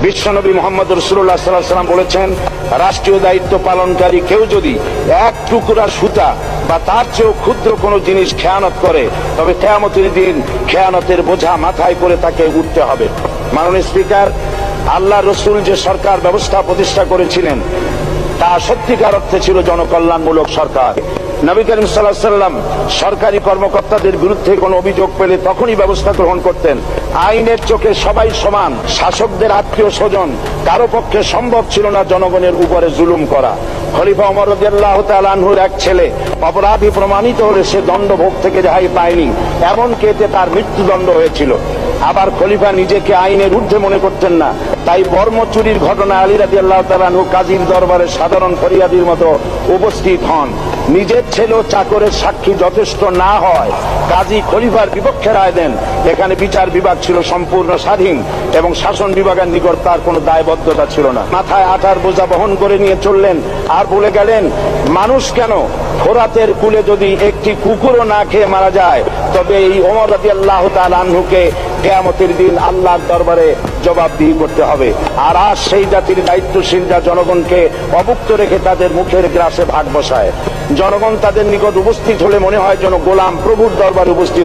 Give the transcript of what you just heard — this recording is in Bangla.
বিশ্বনবী মুহাম্মদ রাসূলুল্লাহ সাল্লাল্লাহু আলাইহি ওয়াসাল্লাম বলেছেন, রাষ্ট্রীয় দায়িত্ব পালনকারী কেউ যদি এক টুকরা সুতা বা তার চেয়েও ক্ষুদ্র কোনো জিনিস খেয়ানত করে, তবে কিয়ামতের দিন খেয়ানতের বোঝা মাথায় করে তাকে উঠতে হবে। মাননীয় স্পিকার, আল্লাহ রসুল যে সরকার ব্যবস্থা প্রতিষ্ঠা করেছিলেন তা সত্যিকার অর্থে ছিল জনকল্যাণমূলক সরকার। নবী করিম সাল্লাল্লাহু আলাইহি ওয়াসাল্লাম সরকারি কর্মকর্তাদের বিরুদ্ধে কোনো অভিযোগ পেলে তখনই ব্যবস্থা গ্রহণ করতেন। আইনের চোখে সবাই সমান, শাসকদের আত্মীয় স্বজন কারো পক্ষে সম্ভব ছিল না জনগণের উপরে জুলুম করা। খলিফা ওমর রাদিয়াল্লাহু তাআলা আনহুর এক ছেলে অপরাধী প্রমাণিত হলে সে দণ্ডভোগ থেকে রেহাই পায়নি, এমনকি এতে তার মৃত্যুদণ্ড হয়েছিল। আবার খলিফা নিজেকে আইনের ঊর্ধ্বে মনে করতেন না, তাই বর্ম চুরির ঘটনায় আলী রাদিয়াল্লাহু তাআলা আনহু কাজীর দরবারে সাধারণ ফরিয়াদির মতো উপস্থিত হন। নিজের ছেলে ও চাকরের সাক্ষী যথেষ্ট না হয় কাজী খলিফার বিপক্ষে রায় দেন। এখানে বিচার বিভাগ ছিল সম্পূর্ণ স্বাধীন এবং শাসন বিভাগের নিকট তার কোনো দায়বদ্ধতা ছিল না। মাথায় আঠার বোঝা বহন করে নিয়ে চললেন আর বলে গেলেন, মানুষ কেন, ফোরাতের কূলে যদি একটি কুকুরও না খেয়ে মারা যায়, তবে এই ওমর রাদিয়াল্লাহু তাআলা আনহুকে কিয়ামতের দিন আল্লাহর দরবারে জবাবদিহি করতে হবে। আর আজ সেই জাতির দায়িত্বশীলরা জনগণকে অভুক্ত রেখে তাদের মুখের গ্রাসে ভাগ বসায়। জনগণ তাদের নিকট উপস্থিত হলে মনে হয় যেন গোলাম প্রভুর দরবারে উপস্থিত